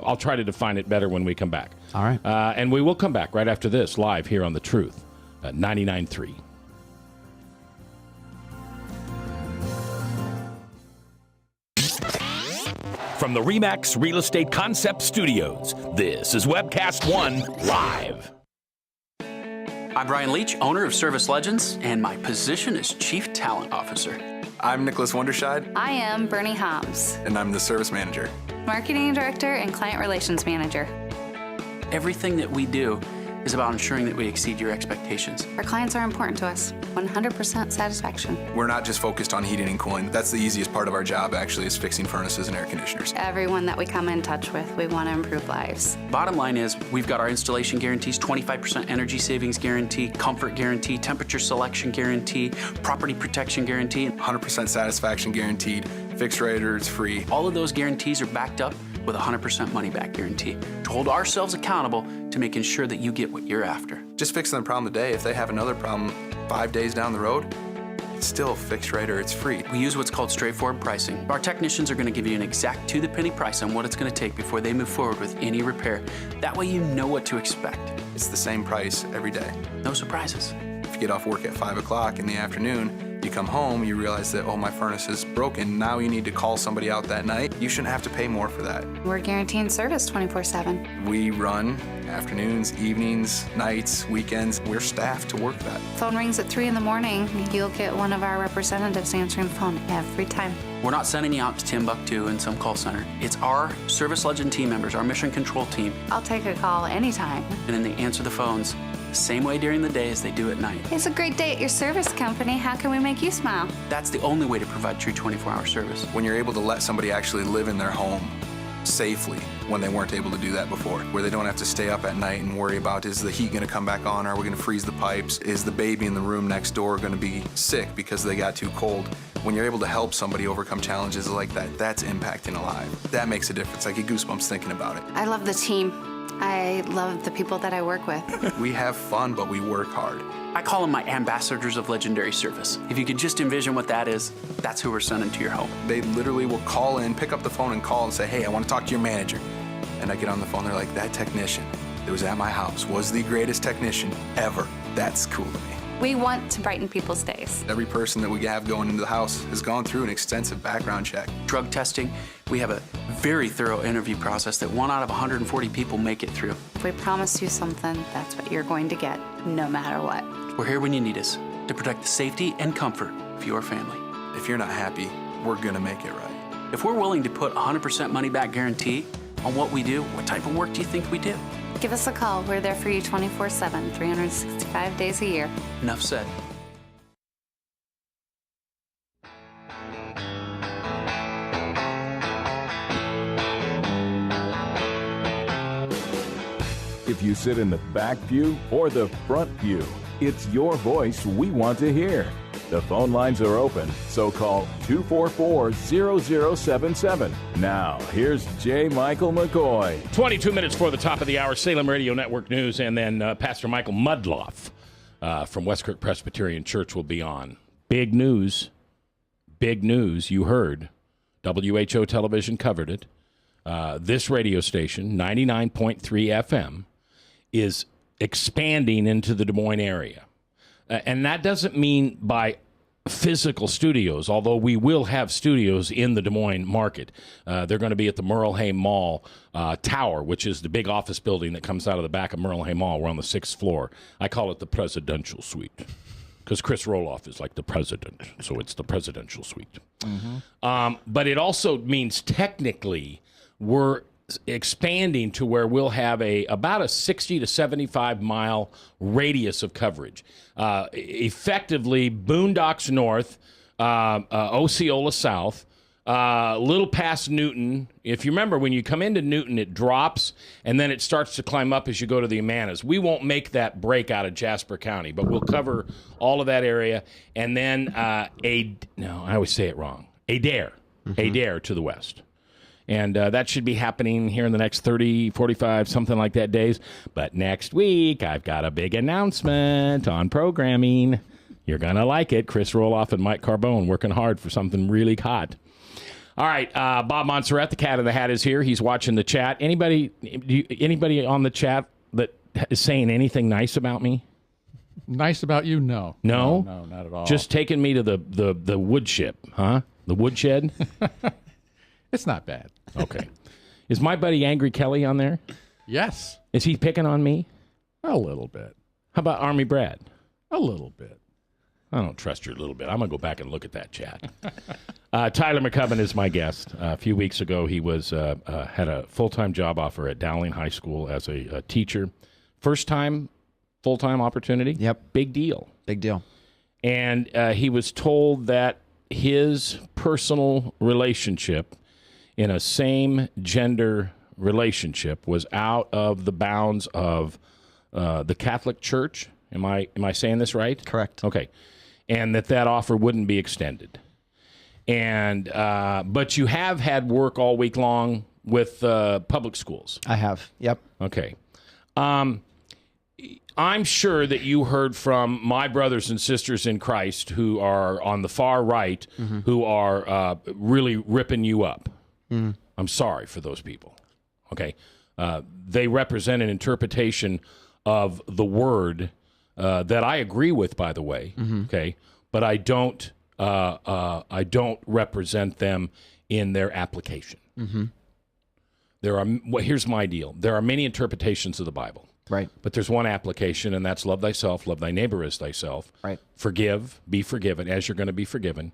Speaker 1: I'll try to define it better when we come back.
Speaker 4: All right.
Speaker 1: And we will come back right after this, live here on The Truth, 99.3.
Speaker 5: From the RE/MAX Real Estate Concept Studios, this is Webcast One Live.
Speaker 8: I'm Brian Leach, owner of Service Legends, and my position is Chief Talent Officer.
Speaker 9: I'm Nicholas Wonderscheid.
Speaker 10: I am Bernie Hobbs.
Speaker 9: And I'm the Service Manager.
Speaker 10: Marketing Director and Client Relations Manager.
Speaker 8: Everything that we do is about ensuring that we exceed your expectations.
Speaker 10: Our clients are important to us. 100% satisfaction.
Speaker 9: We're not just focused on heating and cooling. That's the easiest part of our job, actually, is fixing furnaces and air conditioners.
Speaker 10: Everyone that we come in touch with, we want to improve lives.
Speaker 8: Bottom line is, we've got our installation guarantees, 25% energy savings guarantee, comfort guarantee, temperature selection guarantee, property protection guarantee.
Speaker 9: 100% satisfaction guaranteed, fixed rate or it's free.
Speaker 8: All of those guarantees are backed up with a 100% money-back guarantee to hold ourselves accountable to making sure that you get what you're after.
Speaker 9: Just fixing the problem today. If they have another problem 5 days down the road, it's still fixed rate or it's free.
Speaker 8: We use what's called straightforward pricing. Our technicians are going to give you an exact to-the-penny price on what it's going to take before they move forward with any repair. That way you know what to expect.
Speaker 9: It's the same price every day.
Speaker 8: No surprises.
Speaker 9: If you get off work at 5 o'clock in the afternoon, you come home, you realize that, oh, my furnace is broken. Now you need to call somebody out that night. You shouldn't have to pay more for that.
Speaker 10: We're guaranteeing service 24/7.
Speaker 9: We run afternoons, evenings, nights, weekends. We're staffed to work that.
Speaker 10: Phone rings at 3 in the morning. You'll get one of our representatives answering the phone every time.
Speaker 8: We're not sending you out to Timbuktu in some call center. It's our Service Legend team members, our mission control team.
Speaker 10: I'll take a call anytime.
Speaker 8: And then they answer the phones the same way during the day as they do at night.
Speaker 10: It's a great day at your service company. How can we make you smile?
Speaker 8: That's the only way to provide true 24-hour service.
Speaker 9: When you're able to let somebody actually live in their home safely when they weren't able to do that before, where they don't have to stay up at night and worry about, is the heat going to come back on? Are we going to freeze the pipes? Is the baby in the room next door going to be sick because they got too cold? When you're able to help somebody overcome challenges like that, that's impacting a life. That makes a difference. I get goosebumps thinking about it.
Speaker 10: I love the team. I love the people that I work with.
Speaker 9: We have fun, but we work hard.
Speaker 8: I call them my ambassadors of legendary service. If you could just envision what that is, that's who we're sending to your home.
Speaker 9: They literally will call in, pick up the phone and call and say, hey, I want to talk to your manager. And I get on the phone, they're like, that technician that was at my house was the greatest technician ever. That's cool to me.
Speaker 10: We want to brighten people's days.
Speaker 9: Every person that we have going into the house has gone through an extensive background check.
Speaker 8: Drug testing, we have a very thorough interview process that 1 out of 140 people make it through.
Speaker 10: If we promise you something, that's what you're going to get, no matter what.
Speaker 8: We're here when you need us. to protect the safety and comfort of your family.
Speaker 9: If you're not happy, we're going to make it right.
Speaker 8: If we're willing to put 100% money back guarantee on what we do, what type of work do you think we do?
Speaker 10: Give us a call. We're there for you 24/7, 365 days a year.
Speaker 8: Enough said.
Speaker 2: If you sit in the back pew or the front pew, it's your voice we want to hear. The phone lines are open, so call 244-0077. Now, here's J. Michael McCoy.
Speaker 1: 22 minutes for the top of the hour, Salem Radio Network News, and then Pastor Michael Mudloff from Westkirk Presbyterian Church will be on. Big news. Big news. You heard. WHO Television covered it. This radio station, 99.3 FM, is expanding into the Des Moines area. And that doesn't mean by physical studios, although we will have studios in the Des Moines market. They're going to be at the Merlehay Mall Tower, which is the big office building that comes out of the back of Merlehay Mall. We're on the 6th floor. I call it the presidential suite because Chris Roloff is like the president, so it's the presidential suite. Mm-hmm. But it also means technically we're expanding to where we'll have about a 60 to 75 mile radius of coverage. Effectively, Boondocks North, Osceola South, little past Newton. If you remember, when you come into Newton, it drops, and then it starts to climb up as you go to the Amanas. We won't make that break out of Jasper County, but we'll cover all of that area. And then I always say it wrong, Adair to the west. And that should be happening here in the next 30, 45, something like that days. But next week, I've got a big announcement on programming. You're going to like it. Chris Roloff and Mike Carbone working hard for something really hot. All right, Bob Montserrat, the Cat in the Hat, is here. He's watching the chat. Anybody on the chat that is saying anything nice about me?
Speaker 3: Nice about you? No.
Speaker 1: No?
Speaker 3: No, not at all.
Speaker 1: Just taking me to the woodship, huh? The woodshed?
Speaker 3: It's not bad.
Speaker 1: Okay. Is my buddy Angry Kelly on there?
Speaker 3: Yes.
Speaker 1: Is he picking on me?
Speaker 3: A little bit.
Speaker 1: How about Army Brad?
Speaker 3: A little bit.
Speaker 1: I don't trust you a little bit. I'm going to go back and look at that chat. Tyler McCubbin is my guest. A few weeks ago, he was had a full-time job offer at Dowling High School as a teacher. First-time full-time opportunity?
Speaker 4: Yep.
Speaker 1: Big deal.
Speaker 4: Big deal.
Speaker 1: And he was told that his personal relationship in a same-gender relationship was out of the bounds of the Catholic Church. Am I saying this right?
Speaker 4: Correct.
Speaker 1: Okay. And that offer wouldn't be extended. And but you have had work all week long with public schools.
Speaker 4: I have. Yep.
Speaker 1: Okay. I'm sure that you heard from my brothers and sisters in Christ who are on the far right, who are really ripping you up. I'm sorry for those people. Okay. They represent an interpretation of the word that I agree with, by the way. Okay. But I don't represent them in their application. Here's my deal. There are many interpretations of the Bible.
Speaker 4: Right.
Speaker 1: But there's one application, and that's love thyself, love thy neighbor as thyself.
Speaker 4: Right.
Speaker 1: Forgive, be forgiven as you're going to be forgiven,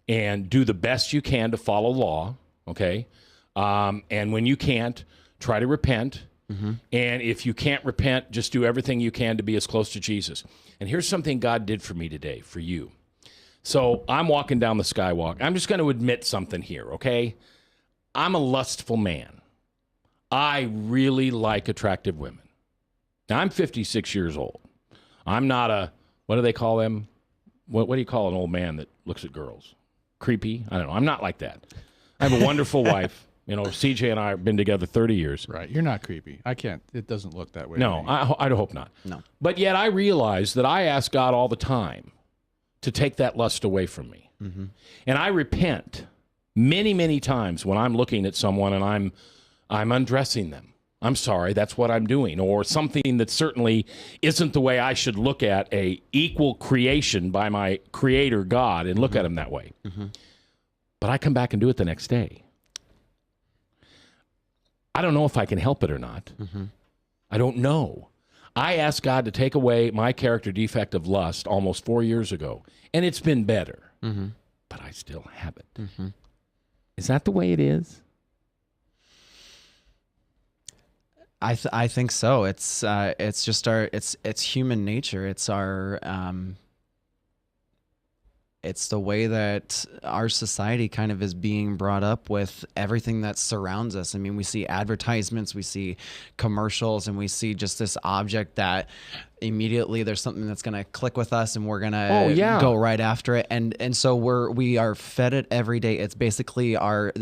Speaker 1: and do the best you can to follow law, okay? And when you can't, try to repent. And if you can't repent, just do everything you can to be as close to Jesus. And here's something God did for me today, for you. So I'm walking down the skywalk. I'm just going to admit something here, okay? I'm a lustful man. I really like attractive women. Now, I'm 56 years old. I'm not what do they call them? What do you call an old man that looks at girls? Creepy? I don't know. I'm not like that. I have a wonderful wife. You know, CJ and I have been together 30 years.
Speaker 3: Right. You're not creepy. I can't. It doesn't look that way.
Speaker 1: No, I hope not.
Speaker 4: No.
Speaker 1: But yet I realize that I ask God all the time to take that lust away from me. And I repent many, many times when I'm looking at someone and I'm undressing them. I'm sorry, that's what I'm doing. Or something that certainly isn't the way I should look at a equal creation by my creator God and look at him that way. But I come back and do it the next day. I don't know if I can help it or not. I don't know. I asked God to take away my character defect of lust almost 4 years ago, and it's been better.
Speaker 4: Mm-hmm.
Speaker 1: But I still have it.
Speaker 4: Mm-hmm.
Speaker 1: Is that the way it is?
Speaker 4: I think so. It's just it's human nature. It's our it's the way that our society kind of is being brought up with everything that surrounds us. I mean, we see advertisements, we see commercials, and we see just this object that immediately there's something that's going to click with us and we're going to go right after it. And so we are fed it every day. It's basically our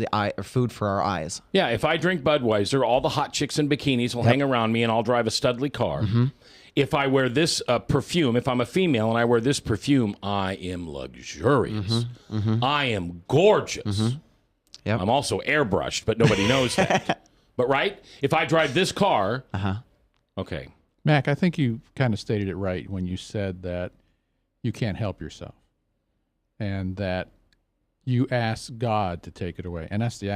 Speaker 4: food for our eyes.
Speaker 1: Yeah, if I drink Budweiser, all the hot chicks in bikinis will hang around me and I'll drive a studly car. Mm-hmm. If I wear this perfume, if I'm a female and I wear this perfume, I am luxurious. Mm-hmm. Mm-hmm. I am gorgeous. Mm-hmm. Yep. I'm also airbrushed, but nobody knows that. But right? If I drive this car, okay.
Speaker 3: Mac, I think you kind of stated it right when you said that you can't help yourself and that you ask God to take it away. And that's the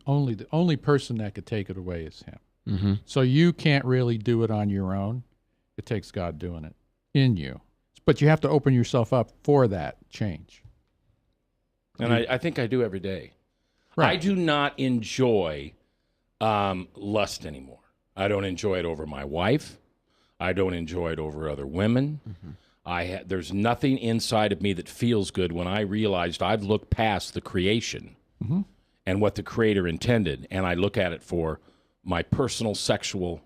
Speaker 3: only person that could take it away is him. Mm-hmm. So you can't really do it on your own. It takes God doing it in you. But you have to open yourself up for that change.
Speaker 1: And I think I do every day.
Speaker 3: Right.
Speaker 1: I do not enjoy lust anymore. I don't enjoy it over my wife. I don't enjoy it over other women. Mm-hmm. There's nothing inside of me that feels good when I realized I've looked past the creation and what the Creator intended, and I look at it for my personal sexual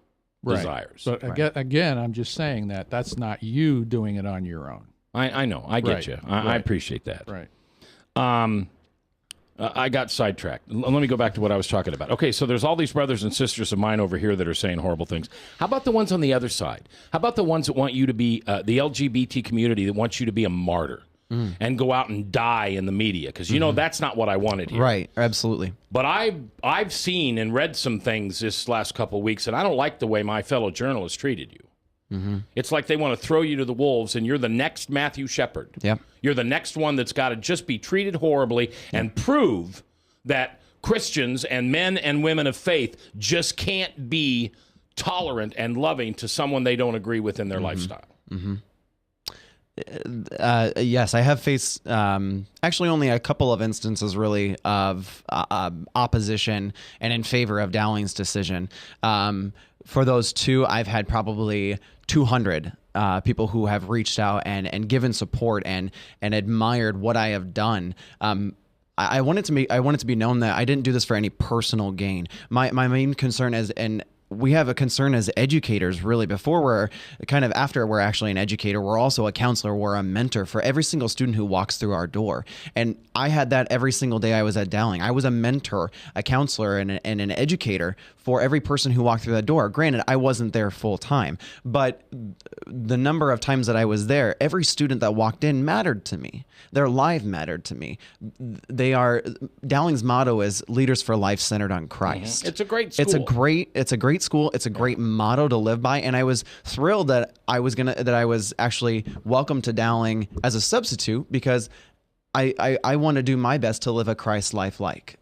Speaker 1: desires.
Speaker 3: But again, I'm just saying that that's not you doing it on your own.
Speaker 1: I know. I get you. I appreciate that.
Speaker 3: Right.
Speaker 1: I got sidetracked. Let me go back to what I was talking about. Okay, so there's all these brothers and sisters of mine over here that are saying horrible things. How about the ones on the other side? How about the ones that want you to be, the LGBT community that wants you to be a martyr and go out and die in the media? Because, you know, that's not what I wanted here.
Speaker 4: Right, absolutely.
Speaker 1: But I've seen and read some things this last couple of weeks, and I don't like the way my fellow journalists treated you. Mm-hmm. It's like they want to throw you to the wolves, and you're the next Matthew Shepard.
Speaker 4: Yep.
Speaker 1: You're the next one that's got to just be treated horribly and prove that Christians and men and women of faith just can't be tolerant and loving to someone they don't agree with in their lifestyle.
Speaker 4: Mm-hmm. Yes, I have faced actually only a couple of instances really of opposition and in favor of Dowling's decision. For those two, I've had probably 200 people who have reached out and given support and admired what I have done. I want it to be known that I didn't do this for any personal gain. My main concern is, and we have a concern as educators, really, after we're actually an educator, we're also a counselor, we're a mentor for every single student who walks through our door. And I had that every single day I was at Dowling. I was a mentor, a counselor, and an educator for every person who walked through that door. Granted, I wasn't there full time, but the number of times that I was there, every student that walked in mattered to me. Their life mattered to me. Dowling's motto is leaders for life centered on Christ.
Speaker 1: It's a great school.
Speaker 4: It's a great school. It's a great motto to live by. And I was thrilled that I was actually welcome to Dowling as a substitute, because I want to do my best to live a Christ-like life.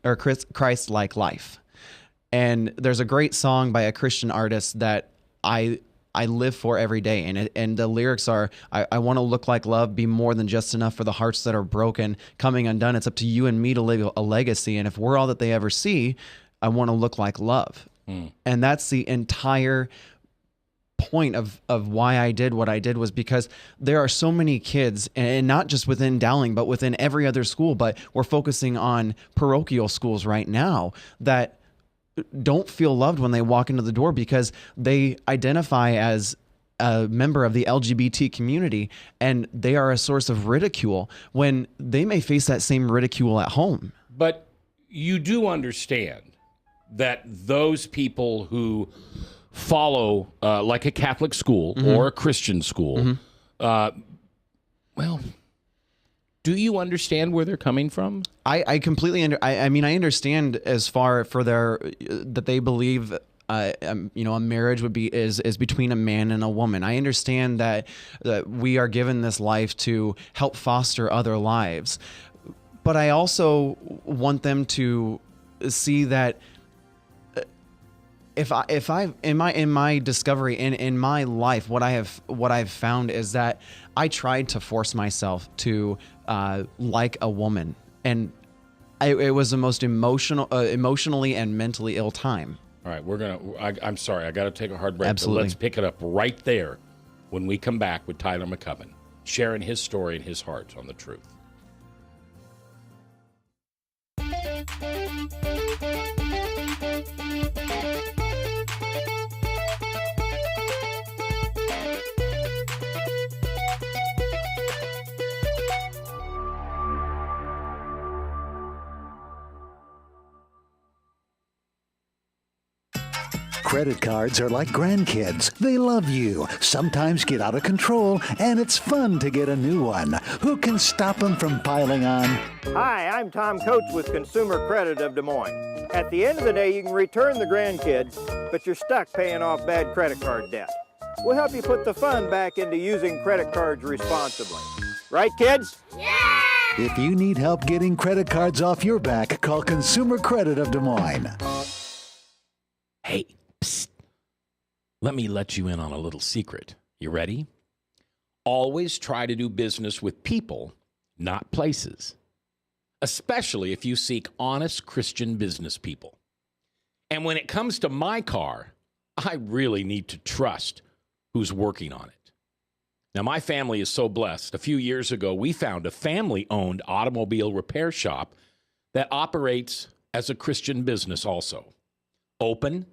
Speaker 4: And there's a great song by a Christian artist that I live for every day. And the lyrics are, I want to look like love, be more than just enough for the hearts that are broken, coming undone. It's up to you and me to leave a legacy. And if we're all that they ever see, I want to look like love. And that's the entire point of why I did what I did, was because there are so many kids, and not just within Dowling, but within every other school, but we're focusing on parochial schools right now, that don't feel loved when they walk into the door because they identify as a member of the LGBT community, and they are a source of ridicule when they may face that same ridicule at home.
Speaker 1: But you do understand that those people who follow like a Catholic school or a Christian school, well, do you understand where they're coming from?
Speaker 4: I completely I mean, I understand as far for that they believe a marriage is between a man and a woman. I understand that we are given this life to help foster other lives, but I also want them to see that if I in my discovery in my life, what I've found is that I tried to force myself to like a woman, and it was the most emotionally and mentally ill time.
Speaker 1: All right, I'm sorry, I got to take a hard break.
Speaker 4: Absolutely.
Speaker 1: But let's pick it up right there when we come back with Tyler McCubbin, sharing his story and his heart on the truth.
Speaker 6: Credit cards are like grandkids. They love you, sometimes get out of control, and it's fun to get a new one. Who can stop them from piling on?
Speaker 7: Hi, I'm Tom Coates with Consumer Credit of Des Moines. At the end of the day, you can return the grandkids, but you're stuck paying off bad credit card debt. We'll help you put the fun back into using credit cards responsibly. Right, kids?
Speaker 6: Yeah! If you need help getting credit cards off your back, call Consumer Credit of Des Moines.
Speaker 1: Hey, psst. Let me let you in on a little secret. You ready? Always try to do business with people, not places. Especially if you seek honest Christian business people. And when it comes to my car, I really need to trust who's working on it. Now, my family is so blessed. A few years ago, we found a family-owned automobile repair shop that operates as a Christian business also. Open,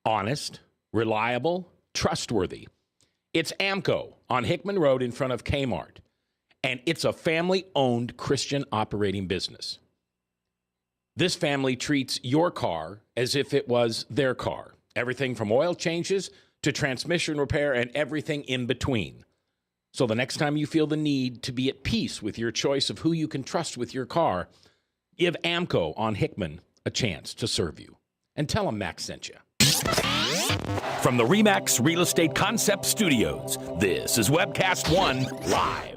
Speaker 1: honest, reliable, trustworthy. It's AMCO on Hickman Road in front of Kmart, and it's a family-owned Christian operating business. This family treats your car as if it was their car. Everything from oil changes to transmission repair and everything in between. So the next time you feel the need to be at peace with your choice of who you can trust with your car, give AMCO on Hickman a chance to serve you. And tell them Max sent you.
Speaker 5: From the RE/MAX Real Estate Concept Studios, this is Webcast One Live.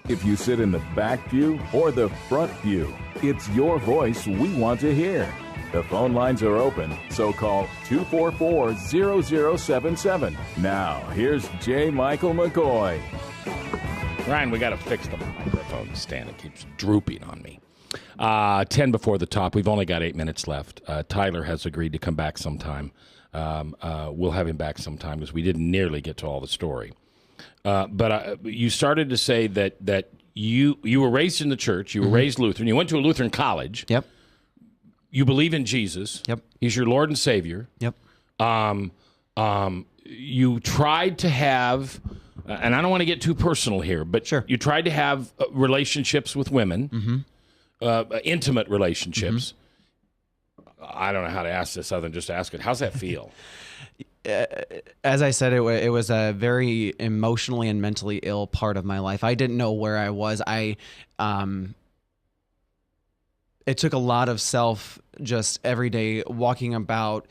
Speaker 2: If you sit in the back pew or the front pew, it's your voice we want to hear. The phone lines are open, so call 244-0077. Now, here's J. Michael McCoy.
Speaker 1: Ryan, we got to fix the microphone stand. It keeps drooping on me. 10 before the top. We've only got 8 minutes left. Tyler has agreed to come back sometime. We'll have him back sometime because we didn't nearly get to all the story. But you started to say that you were raised in the church. You were raised Lutheran. You went to a Lutheran college.
Speaker 4: Yep.
Speaker 1: You believe in Jesus.
Speaker 4: Yep.
Speaker 1: He's your Lord and Savior.
Speaker 4: Yep.
Speaker 1: You tried to have, and I don't want to get too personal here, but
Speaker 4: sure.
Speaker 1: You tried to have relationships with women, intimate relationships. I don't know how to ask this other than just ask it. How's that feel?
Speaker 4: As I said, it was a very emotionally and mentally ill part of my life. I didn't know where I was. It took a lot of self, just every day walking about,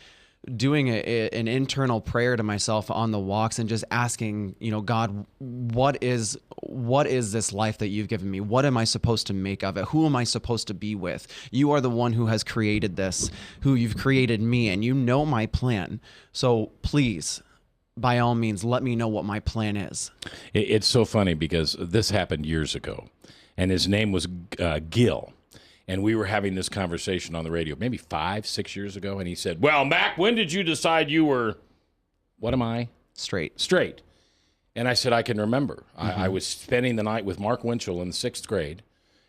Speaker 4: doing an internal prayer to myself on the walks and just asking, God, what is this life that you've given me? What am I supposed to make of it? Who am I supposed to be with? You are the one who has created this, who you've created me, and you know my plan. So please, by all means, let me know what my plan is.
Speaker 1: It's so funny because this happened years ago, and his name was Gil. And we were having this conversation on the radio maybe 5-6 years ago. And he said, well, Mac, when did you decide you were, what am I? Straight. And I said, I can remember. I was spending the night with Mark Winchell in the 6th grade.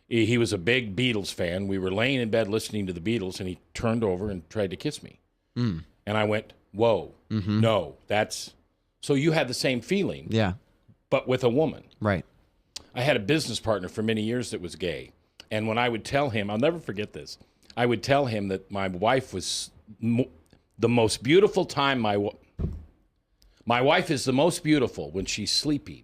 Speaker 1: He was a big Beatles fan. We were laying in bed listening to the Beatles, and he turned over and tried to kiss me. And I went, whoa, no, that's... So you had the same feeling.
Speaker 4: Yeah.
Speaker 1: But with a woman.
Speaker 4: Right.
Speaker 1: I had a business partner for many years that was gay. And when I would tell him, I'll never forget this, I would tell him that my wife was the most beautiful time. My wife is the most beautiful when she's sleeping.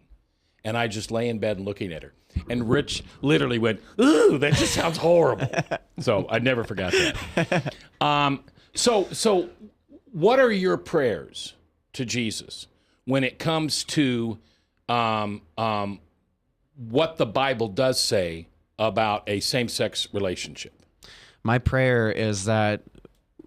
Speaker 1: And I just lay in bed looking at her. And Rich literally went, ooh, that just sounds horrible. So I never forgot that. So what are your prayers to Jesus when it comes to what the Bible does say about a same-sex relationship.
Speaker 4: My prayer is that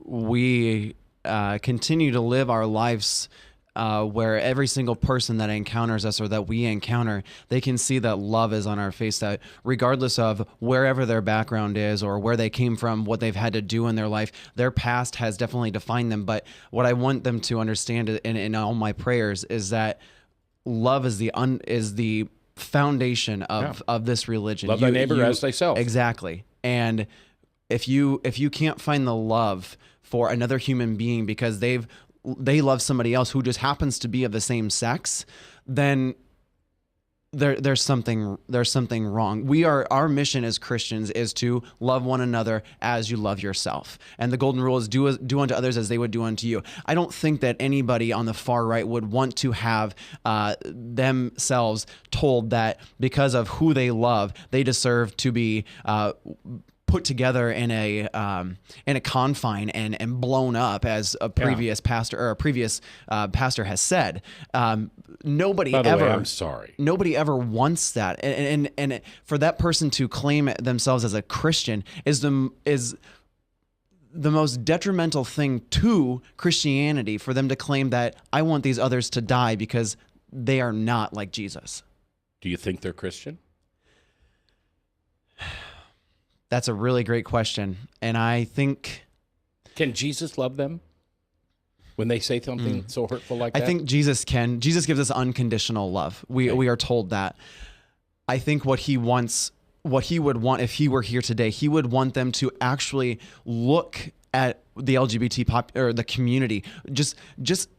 Speaker 4: we continue to live our lives where every single person that encounters us or that we encounter, they can see that love is on our face, that regardless of wherever their background is or where they came from, what they've had to do in their life, their past has definitely defined them. But what I want them to understand in all my prayers is that love is the foundation of this religion.
Speaker 1: Love thy neighbor as thyself.
Speaker 4: Exactly. And if you can't find the love for another human being because they love somebody else who just happens to be of the same sex, then there's something wrong. Our mission as Christians is to love one another as you love yourself. And the golden rule is do unto others as they would do unto you. I don't think that anybody on the far right would want to have themselves told that because of who they love, they deserve to be put together in a confine and blown up, as a previous pastor has said. Nobody
Speaker 1: By the
Speaker 4: ever.
Speaker 1: way, I'm sorry.
Speaker 4: Nobody ever wants that, and for that person to claim themselves as a Christian is the most detrimental thing to Christianity. For them to claim that I want these others to die because they are not like Jesus.
Speaker 1: Do you think they're Christian?
Speaker 4: That's a really great question. And I think...
Speaker 1: Can Jesus love them when they say something so hurtful like that?
Speaker 4: I think Jesus can. Jesus gives us unconditional love. We are told that. I think what he would want if he were here today, he would want them to actually look at the LGBT or the community, just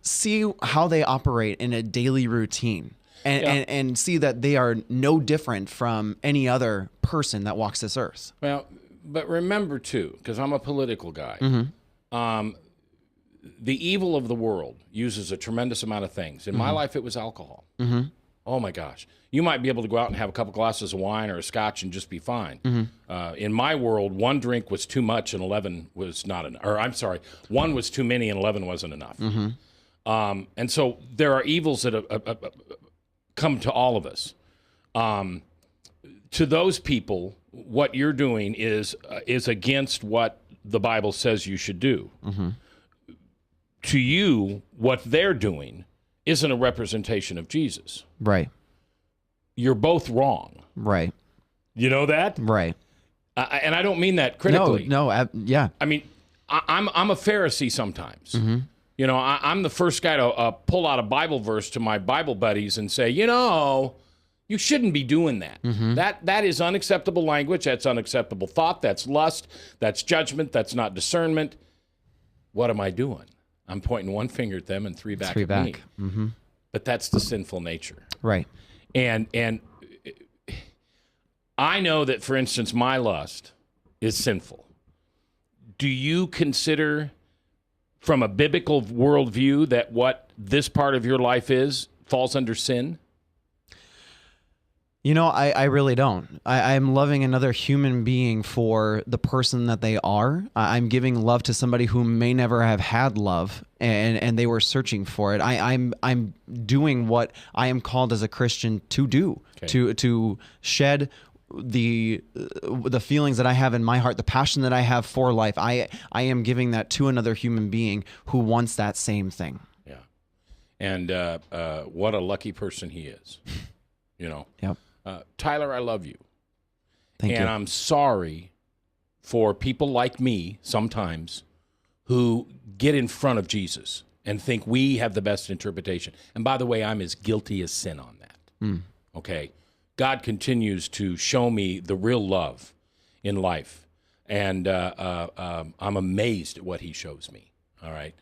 Speaker 4: see how they operate in a daily routine. And see that they are no different from any other person that walks this earth.
Speaker 1: Well, but remember, too, because I'm a political guy, the evil of the world uses a tremendous amount of things. In my life, it was alcohol. Oh, my gosh. You might be able to go out and have a couple glasses of wine or a scotch and just be fine. In my world, one drink was too much and 11 was not enough. Or I'm sorry, one was too many and 11 wasn't enough. And so there are evils that come to all of us. To those people, what you're doing is against what the Bible says you should do. To you, what they're doing isn't a representation of Jesus.
Speaker 4: Right.
Speaker 1: You're both wrong.
Speaker 4: Right.
Speaker 1: You know that?
Speaker 4: Right.
Speaker 1: And I don't mean that critically.
Speaker 4: Yeah.
Speaker 1: I mean, I'm a Pharisee sometimes. You know, I'm the first guy to pull out a Bible verse to my Bible buddies and say, you shouldn't be doing that. That is unacceptable language. That's unacceptable thought. That's lust. That's judgment. That's not discernment. What am I doing? I'm pointing one finger at them and three back at me. But that's the sinful nature.
Speaker 4: Right.
Speaker 1: And I know that, for instance, my lust is sinful. Do you consider, from a biblical worldview, that what this part of your life falls under sin?
Speaker 4: I really don't. I'm loving another human being for the person that they are. I'm giving love to somebody who may never have had love, and they were searching for it. I'm doing what I am called as a Christian to do, to shed the feelings that I have in my heart, the passion that I have for life. I am giving that to another human being who wants that same thing.
Speaker 1: Yeah. And what a lucky person he is.
Speaker 4: Yep.
Speaker 1: Tyler, I love you.
Speaker 4: Thank you.
Speaker 1: And I'm sorry for people like me sometimes who get in front of Jesus and think we have the best interpretation. And by the way, I'm as guilty as sin on that. Okay? God continues to show me the real love in life. And I'm amazed at what he shows me. All right?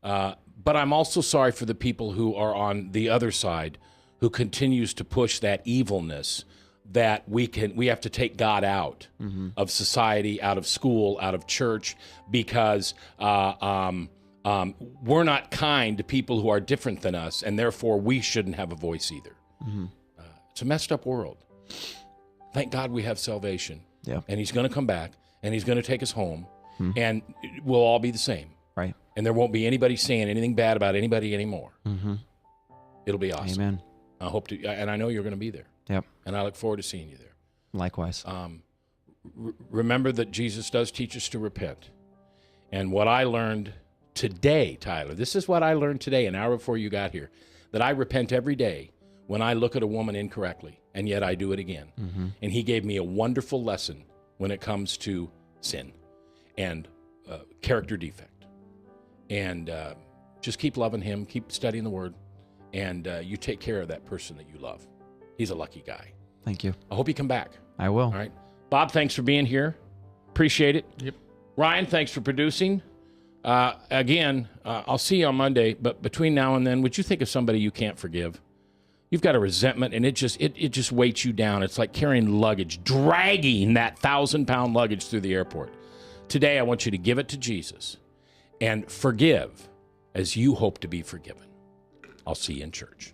Speaker 1: But I'm also sorry for the people who are on the other side who continues to push that evilness that we have to take God out of society, out of school, out of church, because we're not kind to people who are different than us, and therefore we shouldn't have a voice either. It's a messed up world. Thank God we have salvation.
Speaker 4: Yeah.
Speaker 1: And he's going to come back, and he's going to take us home, and we'll all be the same.
Speaker 4: Right.
Speaker 1: And there won't be anybody saying anything bad about anybody anymore. It'll be awesome.
Speaker 4: Amen.
Speaker 1: I hope to, and I know you're going to be there.
Speaker 4: Yep.
Speaker 1: And I look forward to seeing you there.
Speaker 4: Likewise.
Speaker 1: Remember that Jesus does teach us to repent. And what I learned today, Tyler, this is what I learned today, an hour before you got here, that I repent every day when I look at a woman incorrectly, and yet I do it again. Mm-hmm. And he gave me a wonderful lesson when it comes to sin and character defect. And just keep loving him, keep studying the word, and you take care of that person that you love. He's a lucky guy.
Speaker 4: Thank you.
Speaker 1: I hope you come back.
Speaker 4: I will.
Speaker 1: All right. Bob, thanks for being here. Appreciate it.
Speaker 3: Yep.
Speaker 1: Ryan, thanks for producing. Again, I'll see you on Monday, but between now and then, would you think of somebody you can't forgive? You've got a resentment, and it just weights you down. It's like carrying luggage, dragging that 1,000-pound luggage through the airport. Today, I want you to give it to Jesus and forgive as you hope to be forgiven. I'll see you in church.